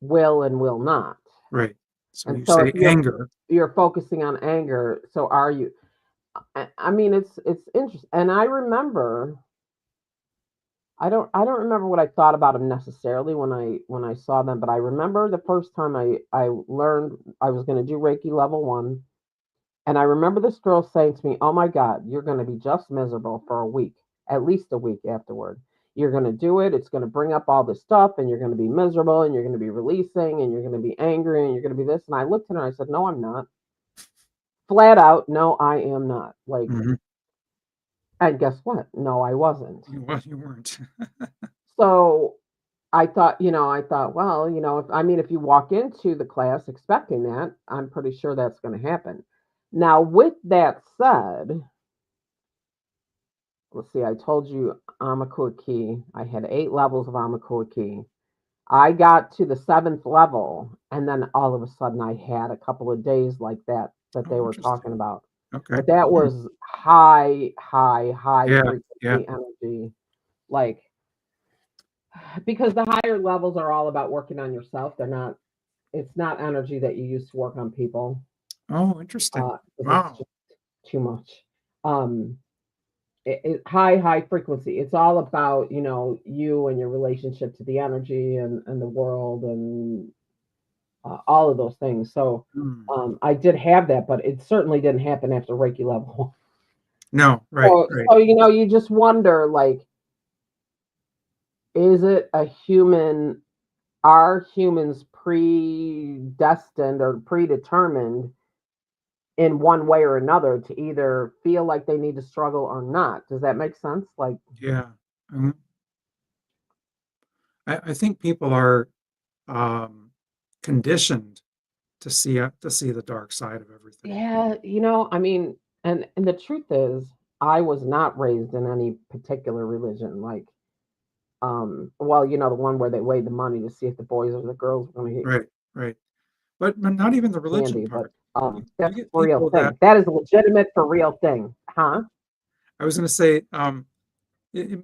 Speaker 1: will and will not.
Speaker 2: Right. So
Speaker 1: And
Speaker 2: you
Speaker 1: so if
Speaker 2: say anger.
Speaker 1: you're focusing on anger, so are you? I mean, it's interesting. And I remember, I don't remember what I thought about them necessarily when I saw them, but I remember the first time I learned I was going to do Reiki level 1, and I remember this girl saying to me, "Oh my God, you're going to be just miserable for a week, at least a week afterward. You're going to do it. It's going to bring up all this stuff, and you're going to be miserable, and you're going to be releasing, and you're going to be angry, and you're going to be this." And I looked at her and I said, "No, I'm not. Flat out, no, I am not." Like,
Speaker 2: Hmm.
Speaker 1: and guess what? No, I wasn't.
Speaker 2: You weren't.
Speaker 1: So I thought, well, if you walk into the class expecting that, I'm pretty sure that's going to happen. Now, with that said, let's see, I told you Amakua Key. I had 8 levels of Amakua Key. I got to the 7th level, and then all of a sudden I had a couple of days like that they
Speaker 2: Oh,
Speaker 1: were talking
Speaker 2: interesting.
Speaker 1: about.
Speaker 2: Okay.
Speaker 1: But that was high, high, high
Speaker 2: Yeah. Yeah.
Speaker 1: frequency energy. Like, because the higher levels are all about working on yourself. It's not energy that you use to work on people.
Speaker 2: Oh, interesting.
Speaker 1: 'Cause it's
Speaker 2: Wow.
Speaker 1: just too much. Um, high, high frequency. It's all about, you and your relationship to the energy and the world and all of those things. So
Speaker 2: Hmm.
Speaker 1: I did have that, but it certainly didn't happen after Reiki level.
Speaker 2: No, right,
Speaker 1: So,
Speaker 2: right.
Speaker 1: so you just wonder, like, is it a human? Are humans predestined or predetermined in one way or another to either feel like they need to struggle or not? Does that make sense? Like,
Speaker 2: Yeah. Mhm. I think people are um, conditioned to see the dark side of everything.
Speaker 1: yeah, I mean, and the truth is, I was not raised in any particular religion. Like, well, the one where they weighed the money to see if the boys or the girls were going to get
Speaker 2: Right, right. But not even the religion
Speaker 1: candy, but
Speaker 2: part. You
Speaker 1: that's a
Speaker 2: get
Speaker 1: real
Speaker 2: people that,
Speaker 1: thing. That is a legitimate for real thing, huh?
Speaker 2: I was going to say, it, it-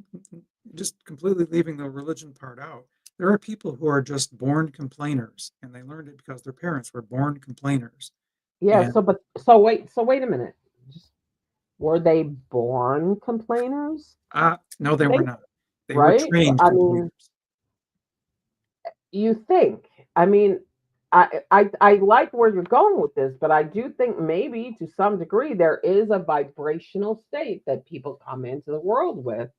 Speaker 2: just completely leaving the religion part out. There are people who are just born complainers, and they learned it because their parents were born complainers.
Speaker 1: Yeah.
Speaker 2: And
Speaker 1: So wait a minute. Just, were they born complainers?
Speaker 2: no, they were
Speaker 1: Think,
Speaker 2: not. They were
Speaker 1: right?
Speaker 2: trained
Speaker 1: I mean,
Speaker 2: complainers.
Speaker 1: you think. I mean, I like where you're going with this, but I do think maybe to some degree there is a vibrational state that people come into the world with.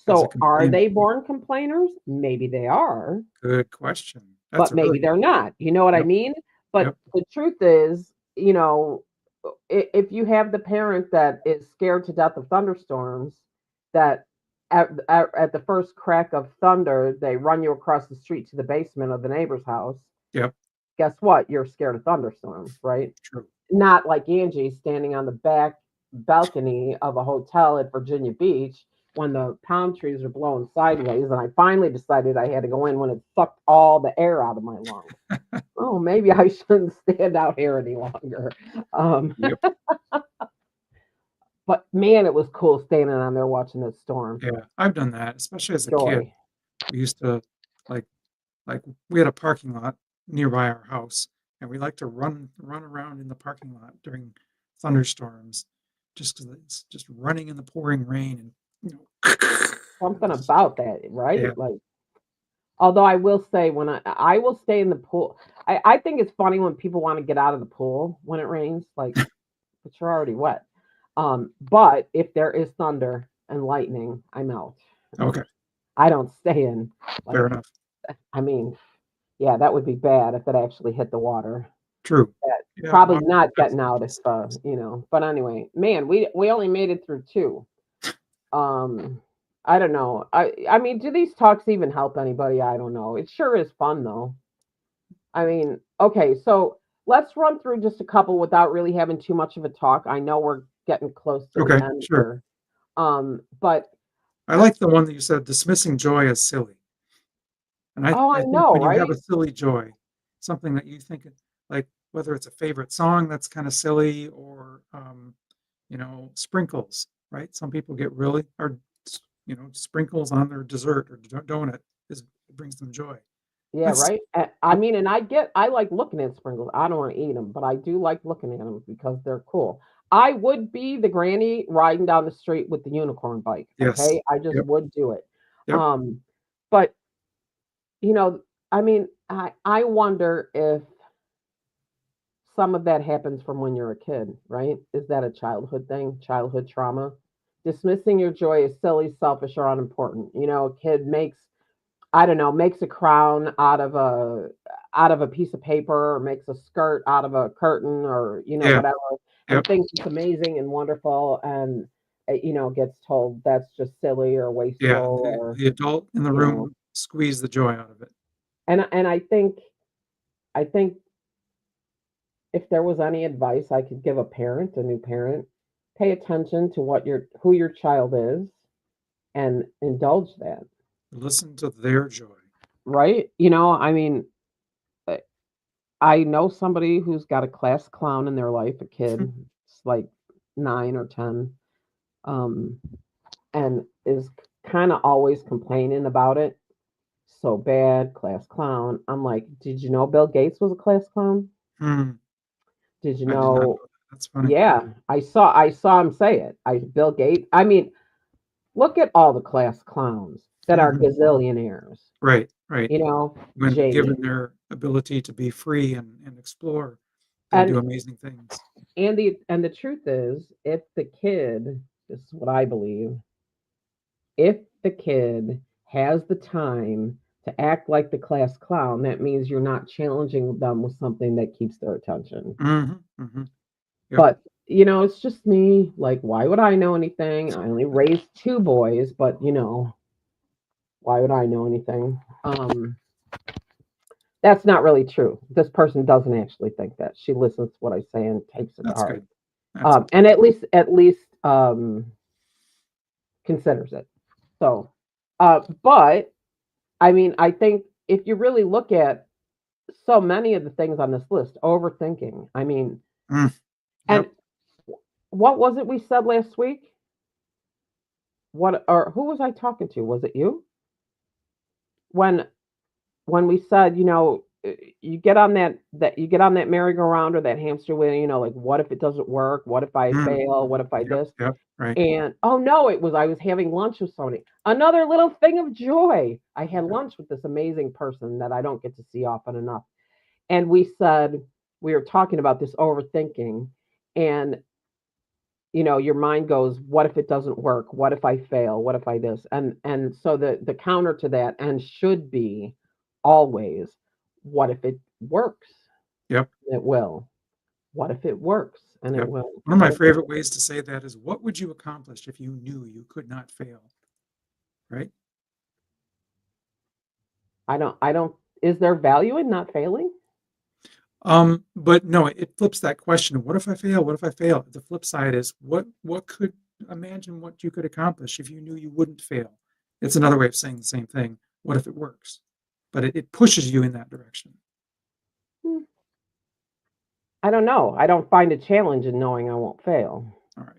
Speaker 2: As a
Speaker 1: So are
Speaker 2: complainer.
Speaker 1: they born complainers? Maybe they are,
Speaker 2: Good question. That's
Speaker 1: but
Speaker 2: a really
Speaker 1: maybe
Speaker 2: good
Speaker 1: they're
Speaker 2: question.
Speaker 1: not. You know what I
Speaker 2: Yep,
Speaker 1: mean? But
Speaker 2: yep.
Speaker 1: the truth is, if you have the parent that is scared to death of thunderstorms, that at the first crack of thunder, they run you across the street to the basement of the neighbor's house.
Speaker 2: Yep,
Speaker 1: Guess what? You're scared of thunderstorms, right?
Speaker 2: true.
Speaker 1: Not like Angie standing on the back balcony of a hotel at Virginia Beach when the palm trees are blowing sideways. And I finally decided I had to go in when it sucked all the air out of my lungs. Oh, maybe I shouldn't stand out here any longer. Um,
Speaker 2: Yep.
Speaker 1: but man, it was cool standing on there watching this storm.
Speaker 2: Yeah, I've done that, especially as a kid.
Speaker 1: Joy.
Speaker 2: We used to like like we had a parking lot nearby our house, and we like to run around in the parking lot during thunderstorms, just because it's just running in the pouring rain and
Speaker 1: Something
Speaker 2: just
Speaker 1: about that,
Speaker 2: yeah.
Speaker 1: right? Like, although I will say, when I will stay in the pool, I think it's funny when people want to get out of the pool when it rains, like, but you're already wet. But if there is thunder and lightning, I'm out.
Speaker 2: Okay,
Speaker 1: I don't stay in.
Speaker 2: fair
Speaker 1: Like,
Speaker 2: enough.
Speaker 1: I mean, yeah, that would be bad if it actually hit the water.
Speaker 2: True.
Speaker 1: That
Speaker 2: Yeah,
Speaker 1: probably
Speaker 2: water
Speaker 1: not
Speaker 2: protects
Speaker 1: getting
Speaker 2: the
Speaker 1: out if
Speaker 2: peace.
Speaker 1: But anyway, man, we only made it through two. Um, I don't know. I mean, do these talks even help anybody? I don't know. It sure is fun though. I mean, okay, so let's run through just a couple without really having too much of a talk. I know we're getting close to the
Speaker 2: Okay,
Speaker 1: end
Speaker 2: sure.
Speaker 1: here. But
Speaker 2: I like the one that you said, dismissing joy as silly. And
Speaker 1: oh,
Speaker 2: I
Speaker 1: I
Speaker 2: think
Speaker 1: know,
Speaker 2: when you have
Speaker 1: right?
Speaker 2: a silly joy, something that you think, like whether it's a favorite song that's kind of silly or, sprinkles, right? Some people get really, or, sprinkles on their dessert or donut it brings them joy.
Speaker 1: Yeah,
Speaker 2: That's,
Speaker 1: right. I mean, and I like looking at sprinkles. I don't want to eat them, but I do like looking at them because they're cool. I would be the granny riding down the street with the unicorn bike.
Speaker 2: yes.
Speaker 1: Okay, I just
Speaker 2: Yep.
Speaker 1: would do it.
Speaker 2: Yep.
Speaker 1: Um, but you know, I mean, I wonder if some of that happens from when you're a kid, right? Is that a childhood thing, childhood trauma? Dismissing your joy as silly, selfish, or unimportant. A kid makes, I don't know, makes a crown out of a piece of paper, or makes a skirt out of a curtain, or
Speaker 2: Yeah.
Speaker 1: whatever, and
Speaker 2: Yep.
Speaker 1: thinks it's amazing and wonderful, and gets told that's just silly or
Speaker 2: Yeah.
Speaker 1: wasteful, or
Speaker 2: The adult in the
Speaker 1: you know,
Speaker 2: room squeeze the joy out of it.
Speaker 1: and I think if there was any advice I could give a new parent, pay attention to who your child is and indulge that,
Speaker 2: Listen to their joy.
Speaker 1: right? I mean, uh, I know somebody who's got a class clown in their life, a kid, it's like 9 or 10, um, and is kind of always complaining about it. So bad, class clown. I'm like, did you know Bill Gates was a class clown?
Speaker 2: Hmm.
Speaker 1: Did you
Speaker 2: I did not know
Speaker 1: know?
Speaker 2: that. That's funny.
Speaker 1: Yeah, I saw him say it. Bill Gates. I mean, look at all the class clowns that are
Speaker 2: Mhm.
Speaker 1: gazillionaires.
Speaker 2: Right, right. When
Speaker 1: Jamie.
Speaker 2: given their ability to be free and explore, they
Speaker 1: And
Speaker 2: do amazing things.
Speaker 1: the truth is, if the kid, this is what I believe, if the kid has the time to act like the class clown, that means you're not challenging them with something that keeps their attention.
Speaker 2: Hmm. Hmm. Yep,
Speaker 1: But it's just me. Like, why would I know anything? I only raised two boys, but why would I know anything? That's not really true. This person doesn't actually think that. She listens to what I say and takes it to
Speaker 2: that's
Speaker 1: heart.
Speaker 2: good. That's good.
Speaker 1: And at least considers it. So, but I mean, I think if you really look at so many of the things on this list, overthinking. I mean,
Speaker 2: Mm,
Speaker 1: and
Speaker 2: yep.
Speaker 1: what was it we said last week? What or who was I talking to? Was it you? When we said, you get on that merry-go-round or that hamster wheel, like what if it doesn't work? What if I
Speaker 2: Mm,
Speaker 1: fail? What if I
Speaker 2: yep,
Speaker 1: this?
Speaker 2: yep, right.
Speaker 1: And oh no, I was having lunch with somebody. Another little thing of joy. I had lunch with this amazing person that I don't get to see often enough. And we were talking about this overthinking, and your mind goes, what if it doesn't work? What if I fail? What if I this? And so the counter to that and should be always, what if it works?
Speaker 2: Yep,
Speaker 1: It will. What if it works? And it
Speaker 2: yep.
Speaker 1: will.
Speaker 2: One of my
Speaker 1: What if it
Speaker 2: favorite
Speaker 1: works?
Speaker 2: ways to say that is, what would you accomplish if you knew you could not fail? Right?
Speaker 1: I don't is there value in not failing?
Speaker 2: But no, it flips that question. What if I fail? What if I fail? The flip side is, what could imagine what you could accomplish if you knew you wouldn't fail? It's another way of saying the same thing. What if it works? But it pushes you in that direction.
Speaker 1: Hmm, I don't know. I don't find a challenge in knowing I won't fail.
Speaker 2: All right.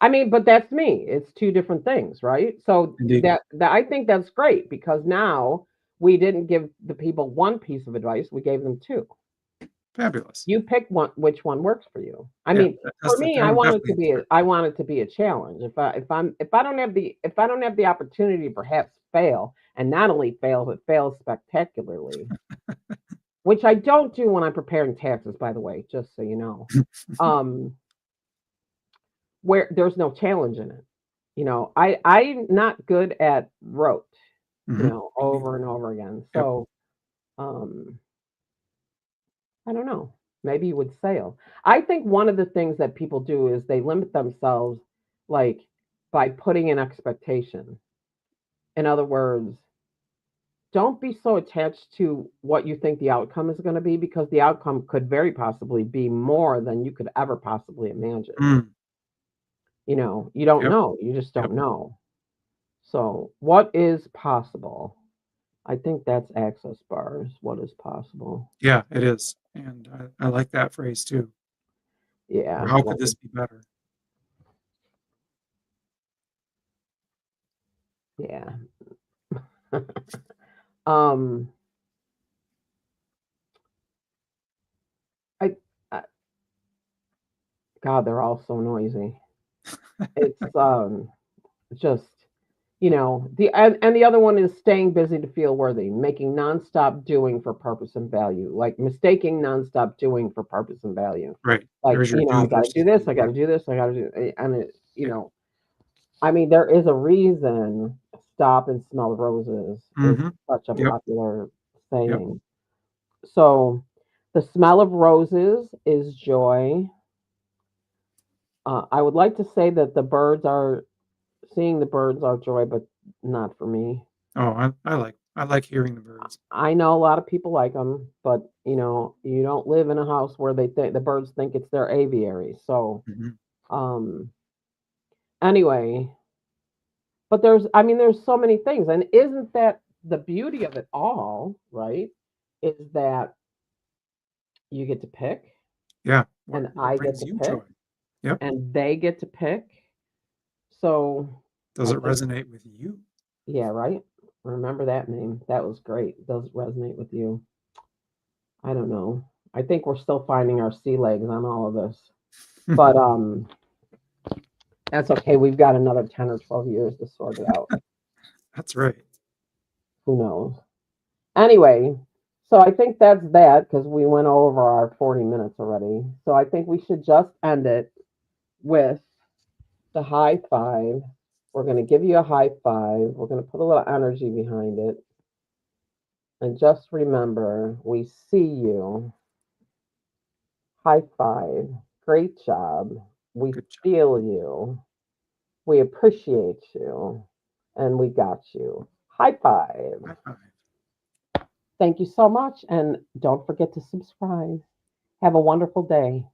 Speaker 1: I mean, but that's me. It's two different things, right? So
Speaker 2: Indeed.
Speaker 1: that I think that's great because now we didn't give the people one piece of advice, we gave them two.
Speaker 2: Fabulous.
Speaker 1: You pick one which one works for you. I
Speaker 2: Yeah,
Speaker 1: mean, for
Speaker 2: that's
Speaker 1: me,
Speaker 2: that one definitely has worked.
Speaker 1: I want it to be a challenge. If I don't have the opportunity to perhaps fail and not only fail but fail spectacularly, which I don't do when I'm preparing taxes, by the way, just so you know. Um, where there's no challenge in it. I'm not good at rote,
Speaker 2: Mhm. Me
Speaker 1: over
Speaker 2: neither.
Speaker 1: and over again.
Speaker 2: Yep.
Speaker 1: So um I don't know. Maybe you would sail. I think one of the things that people do is they limit themselves, like, by putting an expectation. In other words, don't be so attached to what you think the outcome is going to be because the outcome could very possibly be more than you could ever possibly imagine.
Speaker 2: Mm.
Speaker 1: You don't
Speaker 2: Yep.
Speaker 1: know. You just
Speaker 2: Yep.
Speaker 1: don't know. So, what is possible? I think that's access bars. What is possible?
Speaker 2: Yeah, it is. And I like that phrase too. Or
Speaker 1: Yeah.
Speaker 2: how could this be better?
Speaker 1: Yeah. um, I, I God, they're all so noisy. It's just and the other one is staying busy to feel worthy, making nonstop doing for purpose and value, like mistaking nonstop doing for purpose and value.
Speaker 2: Right.
Speaker 1: Like,
Speaker 2: There's your
Speaker 1: I
Speaker 2: do
Speaker 1: got to do
Speaker 2: versus
Speaker 1: this,
Speaker 2: be.
Speaker 1: I got to do this, I got to do, and
Speaker 2: Yeah.
Speaker 1: I mean, there is a reason stop and smell roses is
Speaker 2: Mhm.
Speaker 1: such a
Speaker 2: Yep.
Speaker 1: popular
Speaker 2: Yep.
Speaker 1: saying. So, the smell of roses is joy. I would like to say that seeing the birds are joy, but not for me.
Speaker 2: Oh, I like I like hearing the birds.
Speaker 1: I know a lot of people like them, but you know, you don't live in a house where they think the birds think it's their aviary. So,
Speaker 2: Mhm.
Speaker 1: um, anyway, but there's so many things, and isn't that the beauty of it all, right? Is that you get to pick,
Speaker 2: Yeah.
Speaker 1: and
Speaker 2: What
Speaker 1: I get
Speaker 2: brings
Speaker 1: to
Speaker 2: you
Speaker 1: pick,
Speaker 2: joy? Yep.
Speaker 1: and they get to pick. So,
Speaker 2: Does
Speaker 1: I
Speaker 2: it
Speaker 1: think,
Speaker 2: resonate with you?
Speaker 1: yeah, right. Remember that name? That was great. Does it resonate with you? I don't know. I think we're still finding our sea legs on all of this. But that's okay. We've got another 10 or 12 years to sort it out.
Speaker 2: That's right.
Speaker 1: Who knows? Anyway, so I think that's that because we went over our 40 minutes already. So I think we should just end it with the high five. We're going to give you a high five. We're going to put a little energy behind it. And just remember, we see you. High five. Great job. We
Speaker 2: Good job.
Speaker 1: feel you. We appreciate you. And we got you. High five.
Speaker 2: High five.
Speaker 1: Thank you so much. And don't forget to subscribe. Have a wonderful day.